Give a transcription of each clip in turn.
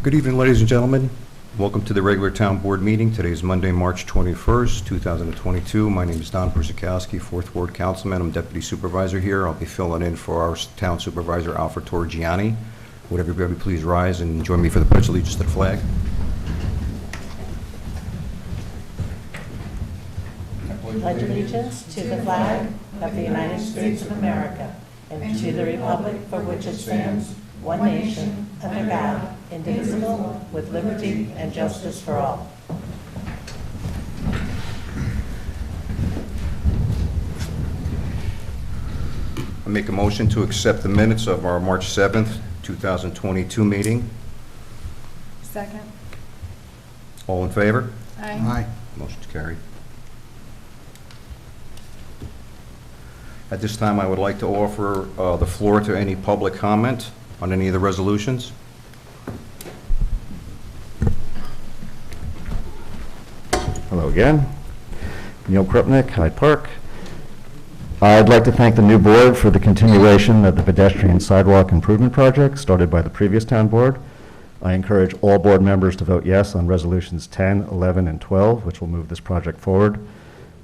Good evening, ladies and gentlemen. Welcome to the regular town board meeting. Today is Monday, March 21st, 2022. My name is Don Perzakowski, 4th Ward Councilman. I'm Deputy Supervisor here. I'll be filling in for our Town Supervisor, Alfred Torrigiani. Would everybody please rise and join me for the Pledge of Allegiance to the flag? Pledge allegiance to the flag of the United States of America and to the republic for which it stands, one nation, under God, indivisible, with liberty and justice for all. I make a motion to accept the minutes of our March 7th, 2022 meeting. Second. All in favor? Aye. Motion's carried. At this time, I would like to offer the floor to any public comment on any of the resolutions. Hello again. Neil Krupnick, Hyde Park. I'd like to thank the new board for the continuation of the pedestrian sidewalk improvement project started by the previous town board. I encourage all board members to vote yes on resolutions 10, 11, and 12, which will move this project forward.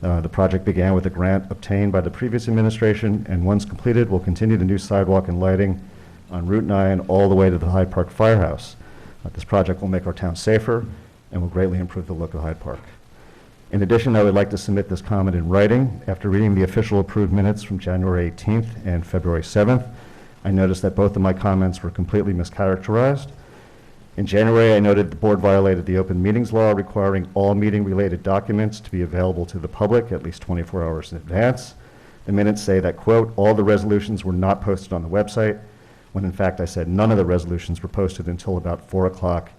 The project began with a grant obtained by the previous administration, and once completed, will continue the new sidewalk and lighting on Route 9 all the way to the Hyde Park Firehouse. This project will make our town safer and will greatly improve the look of Hyde Park. In addition, I would like to submit this comment in writing. After reading the official approved minutes from January 18th and February 7th, I noticed that both of my comments were completely mischaracterized. In January, I noted the board violated the open meetings law requiring all meeting-related documents to be available to the public at least 24 hours in advance. The minutes say that, quote, all the resolutions were not posted on the website, when in fact I said none of the resolutions were posted until about 4 o'clock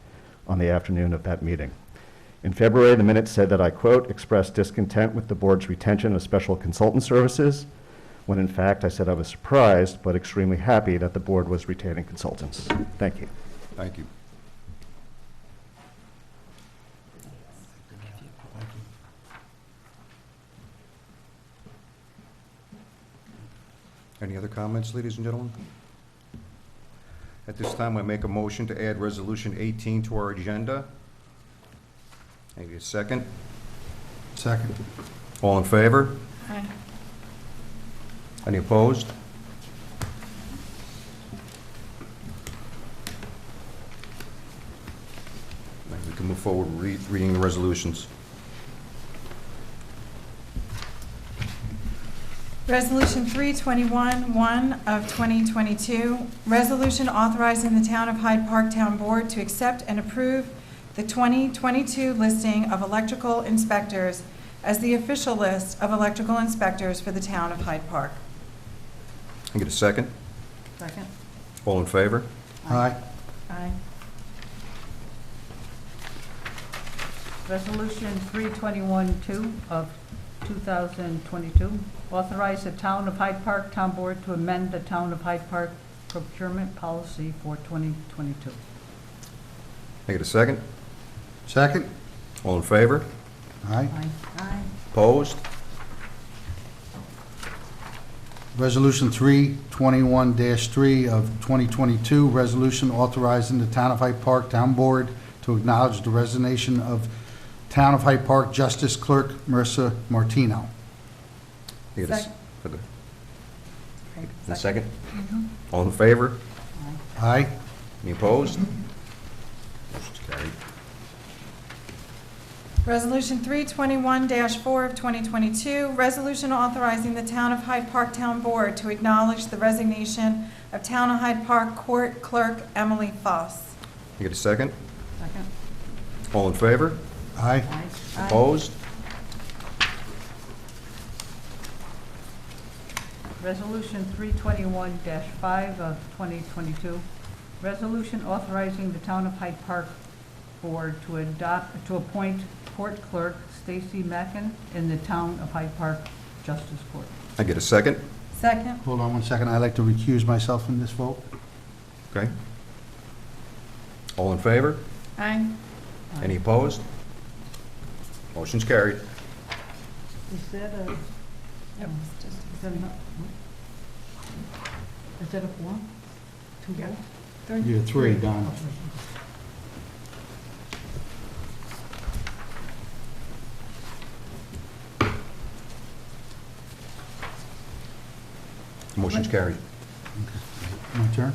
on the afternoon of that meeting. In February, the minutes said that I, quote, expressed discontent with the board's retention of special consultant services, when in fact I said I was surprised but extremely happy that the board was retaining consultants. Thank you. Thank you. Any other comments, ladies and gentlemen? At this time, I make a motion to add Resolution 18 to our agenda. Maybe a second. Second. All in favor? Aye. Any opposed? We can move forward reading the resolutions. Resolution 321-1 of 2022, resolution authorizing the Town of Hyde Park Town Board to accept and approve the 2022 listing of electrical inspectors as the official list of electrical inspectors for the Town of Hyde Park. Can I get a second? Second. All in favor? Aye. Aye. Resolution 321-2 of 2022, authorize the Town of Hyde Park Town Board to amend the Town of Hyde Park procurement policy for 2022. Can I get a second? Second. All in favor? Aye. Aye. Opposed? Resolution 321-3 of 2022, resolution authorizing the Town of Hyde Park Town Board to acknowledge the resignation of Town of Hyde Park Justice Clerk MARISSA Martino. Can I get a Second. okay. A second? Mm-hmm. All in favor? Aye. Any opposed? Motion's carried. Resolution 321-4 of 2022, resolution authorizing the Town of Hyde Park Town Board to acknowledge the resignation of Town of Hyde Park Court Clerk Emily Foss. Can I get a second? Second. All in favor? Aye. Aye. Opposed? Resolution 321-5 of 2022, resolution authorizing the Town of Hyde Park Board to appoint Court Clerk Stacy Mackin in the Town of Hyde Park Justice Court. I get a second? Second. Hold on one second. I'd like to recuse myself from this vote. Okay. All in favor? Aye. Any opposed? Motion's carried. Is that a, is that a, is that a form? Two votes? You're three, Don. Motion's carried. My turn.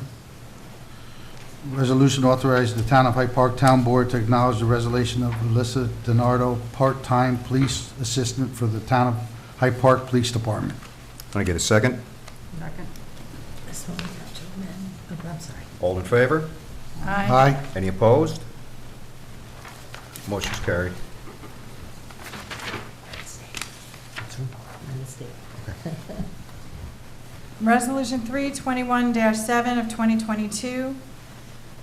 Resolution authorizing the Town of Hyde Park Town Board to acknowledge the resignation of Alyssa DiNardo, part-time police assistant for the Town of Hyde Park Police Department. Can I get a second? Second. This one we have to amend. Oh, I'm sorry. All in favor? Aye. Any opposed? Motion's carried. My mistake. Resolution 321-7 of 2022,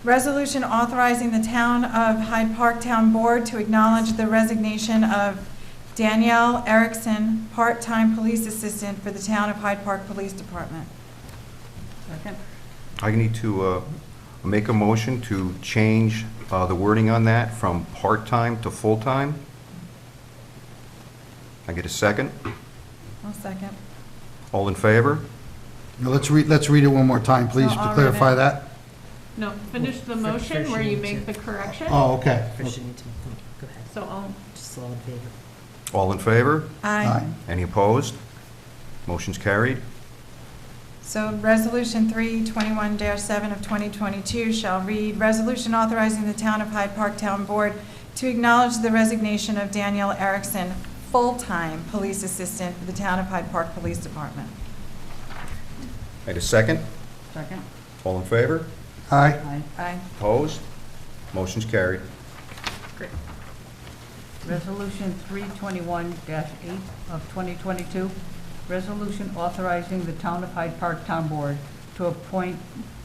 resolution authorizing the Town of Hyde Park Town Board to acknowledge the resignation of Danielle Erickson, part-time police assistant for the Town of Hyde Park Police Department. Second. I need to make a motion to change the wording on that from part-time to full-time. I get a second? I'll second. All in favor? Now, let's read it one more time, please, So to I'll clarify read it. that. No, finish the motion First where you you need make to- the correction. Oh, okay. First you need to, go ahead. So I'll, Just all in favor. All in favor? Aye. Any opposed? Motion's carried. So Resolution 321-7 of 2022 shall read, resolution authorizing the Town of Hyde Park Town Board to acknowledge the resignation of Danielle Erickson, full-time police assistant for the Town of Hyde Park Police Department. I get a second? Second. All in favor? Aye. Aye. Aye. Opposed? Motion's carried. great. Resolution 321-8 of 2022, resolution authorizing the Town of Hyde Park Town Board to appoint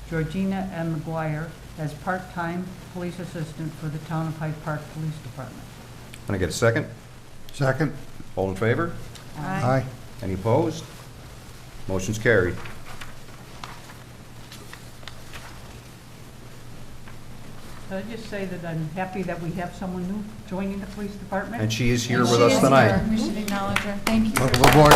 Georgina M. McGuire as part-time police assistant for the Town of Hyde Park Police Department. Can I get a second? Second. All in favor? Aye. Any opposed? Motion's carried. I'll just say that I'm happy that we have someone new joining the police department. And she is here And with she us is tonight. here. We should acknowledge her. Thank you. Welcome aboard.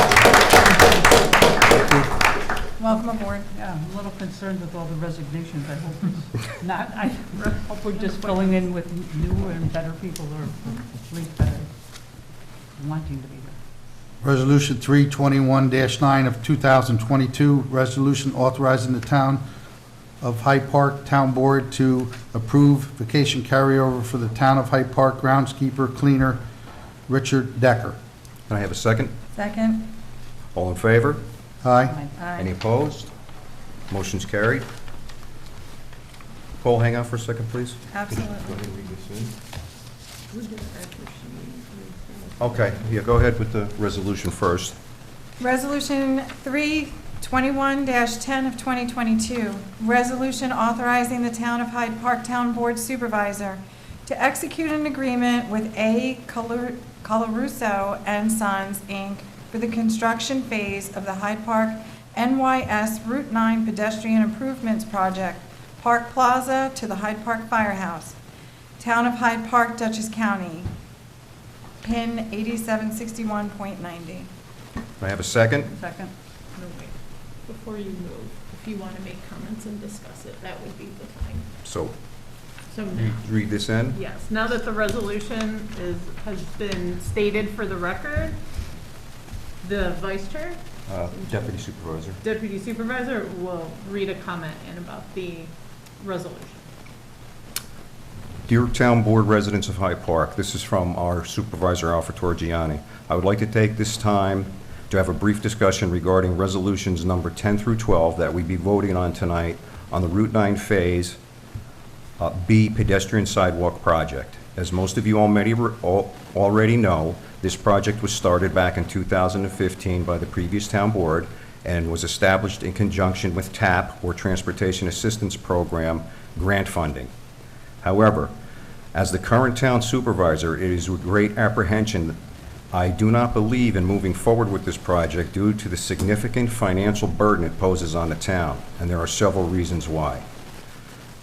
Welcome aboard. Yeah, I'm a little concerned with all the resignations. I hope it's not, I hope we're just filling in with newer and better people, or at least better wanting to be there. Resolution 321-9 of 2022, resolution authorizing the Town of Hyde Park Town Board to approve vacation carryover for the Town of Hyde Park groundskeeper cleaner Richard Decker. Can I have a second? Second. All in favor? Aye. Any opposed? Motion's carried. Cole, hang on for a second, please. Absolutely. Okay, yeah, go ahead with the resolution first. Resolution 321-10 of 2022, resolution authorizing the Town of Hyde Park Town Board Supervisor to execute an agreement with A. Colarusso and Sons, Inc. for the construction phase of the Hyde Park NYS Route 9 Pedestrian Improvements Project, Park Plaza to the Hyde Park Firehouse, Town of Hyde Park, Dutchess County, PIN 8761.90. Can I have a second? Second. No, wait. Before you move, if you want to make comments and discuss it, that would be the time. So, So now, read this in. yes, now that the resolution has been stated for the record, the vice chair, Deputy Supervisor. deputy supervisor will read a comment in about the resolution. Dear Town Board residents of Hyde Park, this is from our Supervisor Alfred Torgiani. I would like to take this time to have a brief discussion regarding resolutions number 10 through 12 that we be voting on tonight on the Route 9 Phase B pedestrian sidewalk project. As most of you already know, this project was started back in 2015 by the previous town board and was established in conjunction with TAP, or Transportation Assistance Program, grant funding. However, as the current town supervisor, it is with great apprehension that I do not believe in moving forward with this project due to the significant financial burden it poses on the town, and there are several reasons why.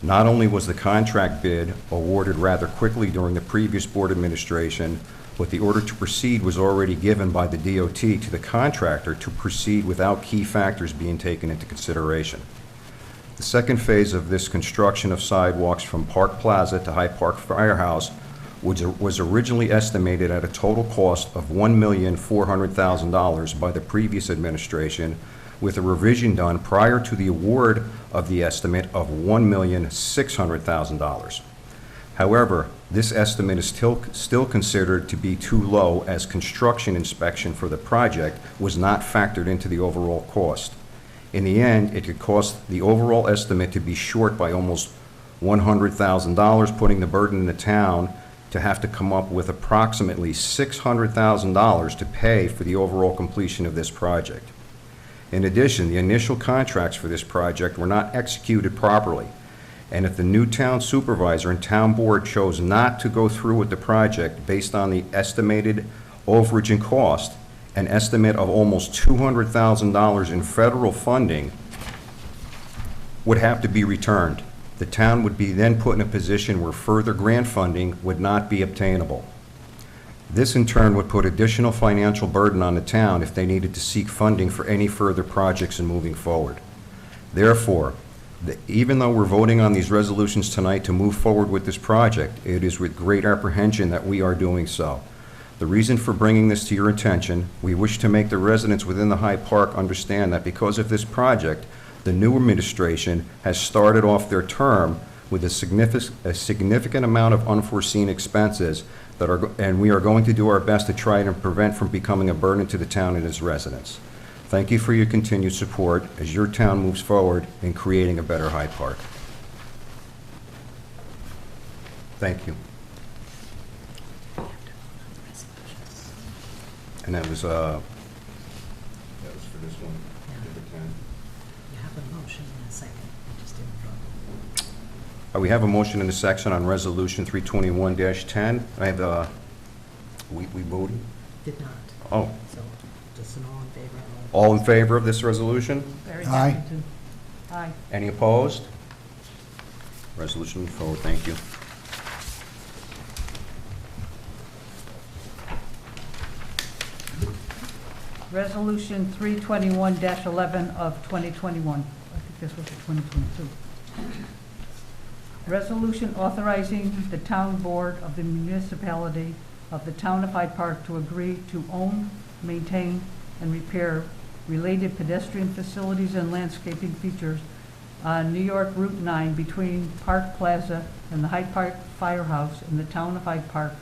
Not only was the contract bid awarded rather quickly during the previous board administration, but the order to proceed was already given by the DOT to the contractor to proceed without key factors being taken into consideration. The second phase of this construction of sidewalks from Park Plaza to Hyde Park Firehouse was originally estimated at a total cost of $1,400,000 by the previous administration, with a revision done prior to the award of the estimate of $1,600,000. However, this estimate is still considered to be too low, as construction inspection for the project was not factored into the overall cost. In the end, it could cost the overall estimate to be short by almost $100,000, putting the burden in the town to have to come up with approximately $600,000 to pay for the overall completion of this project. In addition, the initial contracts for this project were not executed properly, and if the new town supervisor and town board chose not to go through with the project based on the estimated overage and cost, an estimate of almost $200,000 in federal funding would have to be returned. The town would be then put in a position where further grant funding would not be obtainable. This in turn would put additional financial burden on the town if they needed to seek funding for any further projects and moving forward. Therefore, even though we're voting on these resolutions tonight to move forward with this project, it is with great apprehension that we are doing so. The reason for bringing this to your attention, we wish to make the residents within the Hyde Park understand that because of this project, the new administration has started off their term with a significant amount of unforeseen expenses and we are going to do our best to try and prevent from becoming a burden to the town and its residents. Thank you for your continued support as your town moves forward in creating a better Hyde Park. Thank you. And that was for this one. Number 10. You have a motion in a second. I just didn't vote. We have a motion in a section on Resolution 321-10. I have, we voted? Did not. Oh, So just an all in favor. all in favor of this resolution? Barry Aye. Dennington. Aye. Any opposed? Resolution forward, thank you. Resolution 321-11 of 2021. I think this was the 2022. Resolution authorizing the town board of the municipality of the town of Hyde Park to agree to own, maintain, and repair related pedestrian facilities and landscaping features on New York Route 9 between Park Plaza and the Hyde Park Firehouse in the town of Hyde Park,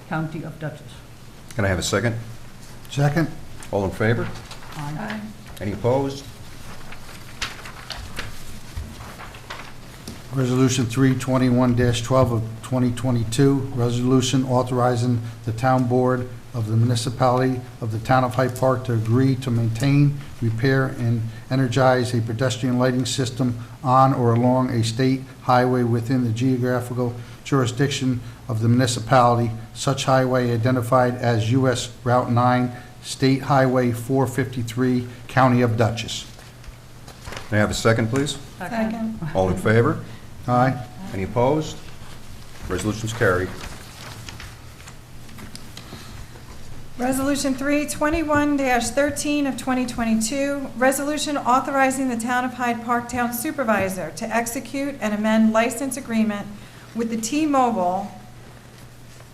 County of Dutchess. Can I have a second? Second? All in favor? Aye. Any opposed? Resolution 321-12 of 2022, resolution authorizing the town board of the municipality of the town of Hyde Park to agree to maintain, repair, and energize a pedestrian lighting system on or along a state highway within the geographical jurisdiction of the municipality, such highway identified as US Route 9, State Highway 453, County of Dutchess. May I have a second, please? Second. All in favor? Aye. Any opposed? Resolution's carried. Resolution 321-13 of 2022, resolution authorizing the Town of Hyde Park Town Supervisor to execute and amend license agreement with the T-Mobile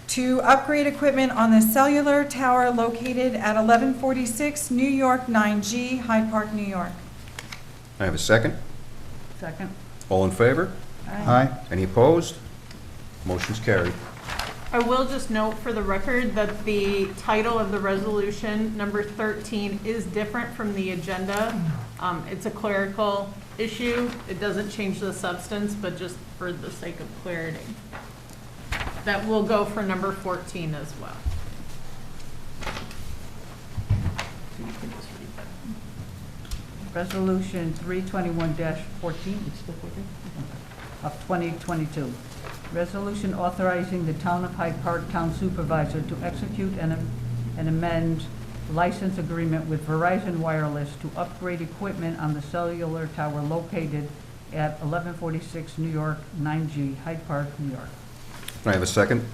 to upgrade equipment on the cellular tower located at 1146 New York 9G, Hyde Park, New York. I have a second. Second. All in favor? Aye. Any opposed? Motion's carried. I will just note for the record that the title of the resolution, number 13, is different from the agenda. It's a clerical issue. It doesn't change the substance, but just for the sake of clarity. That will go for number 14 as well. Resolution 321-14 of 2022. Resolution authorizing the Town of Hyde Park Town Supervisor to execute and amend license agreement with Verizon Wireless to upgrade equipment on the cellular tower located at 1146 New York 9G, Hyde Park, New York. Can I have a second?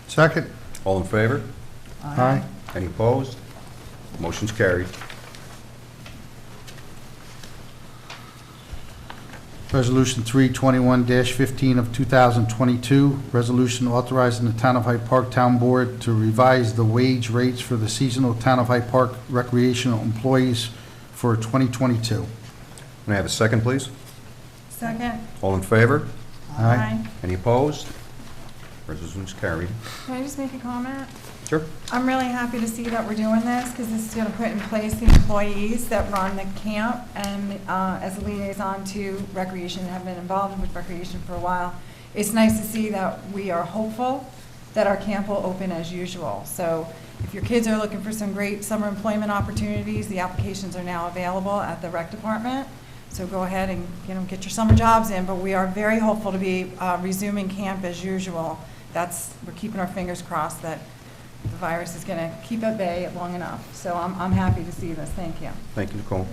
Second? All in favor? Aye. Any opposed? Motion's carried. Resolution 321-15 of 2022, resolution authorizing the Town of Hyde Park Town Board to revise the wage rates for the seasonal Town of Hyde Park recreational employees for 2022. Can I have a second, please? Second. All in favor? Aye. Any opposed? Resolution is carried. Can I just make a comment? Sure. I'm really happy to see that we're doing this, because this is going to put in place the employees that run the camp, and as a liaison to Recreation, have been involved with Recreation for a while. It's nice to see that we are hopeful that our camp will open as usual. So if your kids are looking for some great summer employment opportunities, the applications are now available at the rec department. So go ahead and, get your summer jobs in, but we are very hopeful to be resuming camp as usual. We're keeping our fingers crossed that the virus is going to keep at bay long enough. So I'm happy to see this. Thank you. Thank you, Nicole.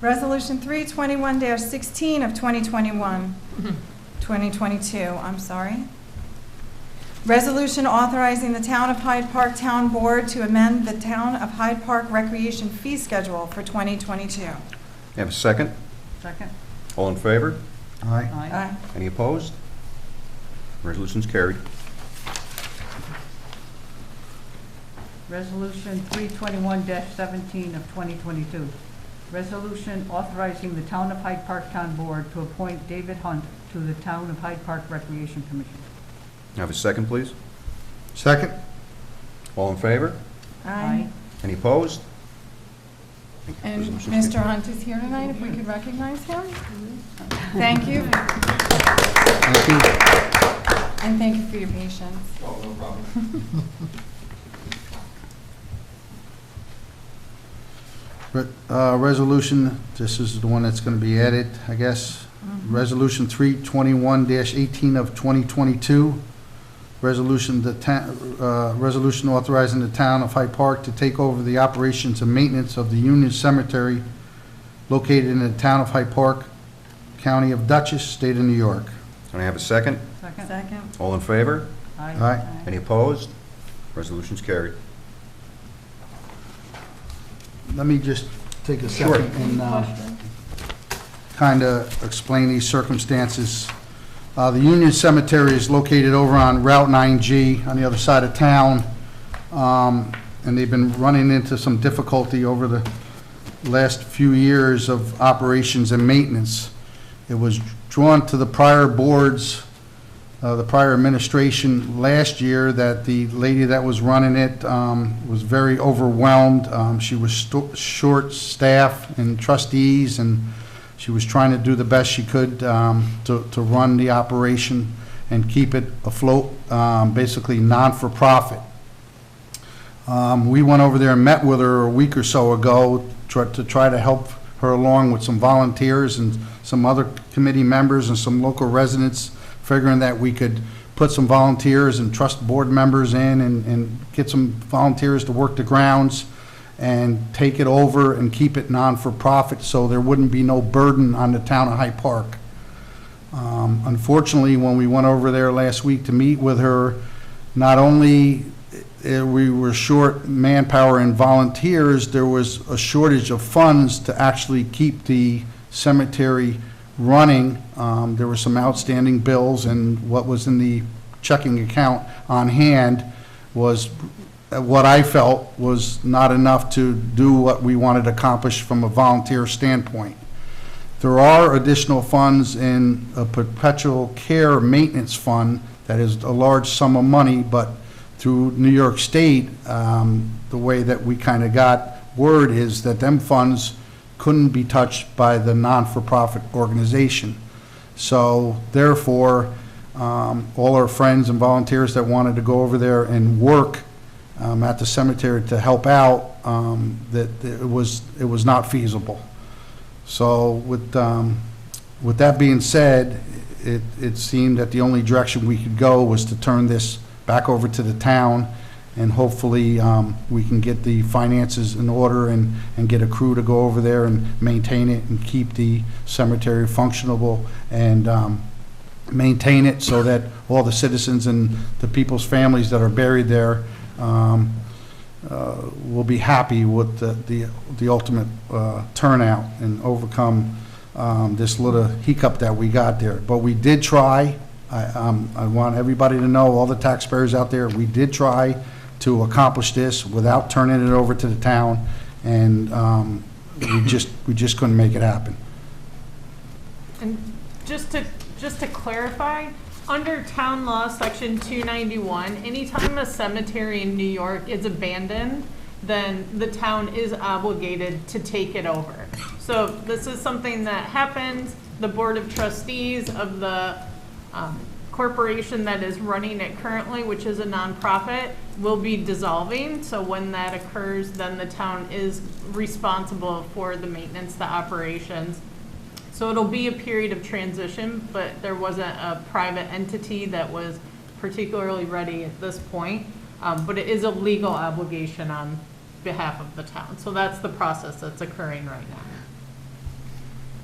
Resolution 321-16 of 2022, I'm sorry. Resolution authorizing the Town of Hyde Park Town Board to amend the Town of Hyde Park Recreation Fee Schedule for 2022. You have a second? Second. All in favor? Aye. Aye. Any opposed? Resolution is carried. Resolution 321-17 of 2022. Resolution authorizing the Town of Hyde Park Town Board to appoint David Hunt to the Town of Hyde Park Recreation Commission. You have a second, please? Second? All in favor? Aye. Any opposed? And Resolution is Mr. carried. Hunt is here tonight, if we could recognize him. Thank you, Thank you. and thank you for your patience. Resolution, this is the one that's going to be added, I guess. Resolution 321-18 of 2022. Resolution authorizing the Town of Hyde Park to take over the operations and maintenance of the Union Cemetery located in the Town of Hyde Park, County of Dutchess, State of New York. Can I have a second? Second. Second. All in favor? Aye. Any opposed? Resolution is carried. Let me just take a Sure. second and kind of explain these circumstances. The Union Cemetery is located over on Route 9G on the other side of town, and they've been running into some difficulty over the last few years of operations and maintenance. It was drawn to the prior boards, the prior administration last year, that the lady that was running it was very overwhelmed. She was short staff and trustees, and she was trying to do the best she could to run the operation and keep it afloat, basically non-for-profit. We went over there and met with her a week or so ago to try to help her along with some volunteers and some other committee members and some local residents, figuring that we could put some volunteers and trust board members in and get some volunteers to work the grounds and take it over and keep it non-for-profit so there wouldn't be no burden on the Town of Hyde Park. Unfortunately, when we went over there last week to meet with her, not only we were short manpower and volunteers, there was a shortage of funds to actually keep the cemetery running. There were some outstanding bills, and what was in the checking account on hand was what I felt was not enough to do what we wanted to accomplish from a volunteer standpoint. There are additional funds in a perpetual care maintenance fund that is a large sum of money, but through New York State, the way that we kind of got word is that them funds couldn't be touched by the non-for-profit organization. So therefore, all our friends and volunteers that wanted to go over there and work at the cemetery to help out, that it was not feasible. So with that being said, it seemed that the only direction we could go was to turn this back over to the town, and hopefully we can get the finances in order and get a crew to go over there and maintain it and keep the cemetery functionable and maintain it so that all the citizens and the people's families that are buried there will be happy with the ultimate turnout and overcome this little hiccup that we got there. But we did try I want everybody to know, all the taxpayers out there, we did try to accomplish this without turning it over to the town, and we just couldn't make it happen. And just to clarify, under town law, section 291, anytime a cemetery in New York is abandoned, then the town is obligated to take it over. So this is something that happens. The Board of Trustees of the corporation that is running it currently, which is a nonprofit, will be dissolving. So when that occurs, then the town is responsible for the maintenance, the operations. So it'll be a period of transition, but there wasn't a private entity that was particularly ready at this point. But it is a legal obligation on behalf of the town. So that's the process that's occurring right now.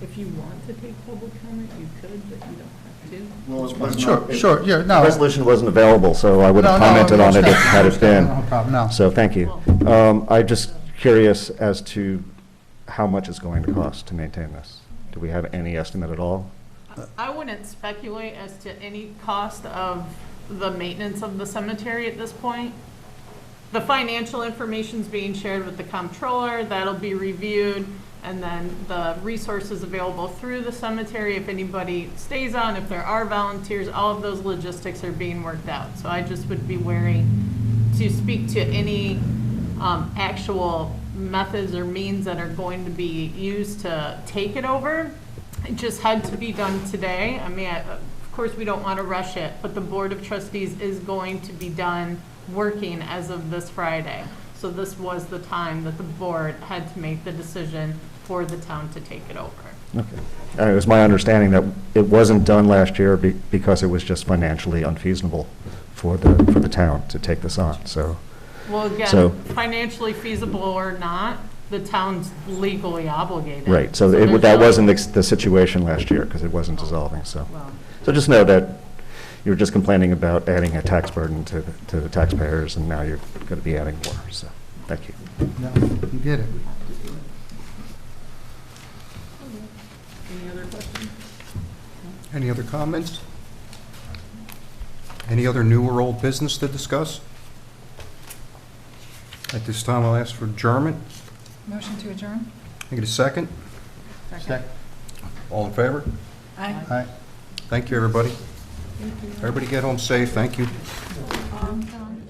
If you want to take public comment, you could, but you don't have to. Sure, yeah, The no. resolution wasn't available, so I would have No, no, commented on it had it been. No problem, no. So thank you. I'm just curious as to how much it's going to cost to maintain this. Do we have any estimate at all? I wouldn't speculate as to any cost of the maintenance of the cemetery at this point. The financial information's being shared with the comptroller, that'll be reviewed, and then the resources available through the cemetery, if anybody stays on, if there are volunteers, all of those logistics are being worked out. So I just would be wary to speak to any actual methods or means that are going to be used to take it over. It just had to be done today. I mean, of course, we don't want to rush it, but the Board of Trustees is going to be done working as of this Friday. So this was the time that the board had to make the decision for the town to take it over. Okay. It was my understanding that it wasn't done last year because it was just financially unfeasible for the town to take this on, so. Well, So- again, financially feasible or not, the town's legally obligated. Right, so there's that really- wasn't the situation last year because it wasn't dissolving, so. Well, So just know that you were just complaining about adding a tax burden to the taxpayers, and now you're going to be adding more, so, thank you. No, you get it. Any other questions? Any other comments? Any other new or old business to discuss? At this time, I'll ask for adjournment. Motion to adjourn? Can I get a second? Second. All in favor? Aye. All right. Thank you, everybody. Everybody get home safe. Thank you. John.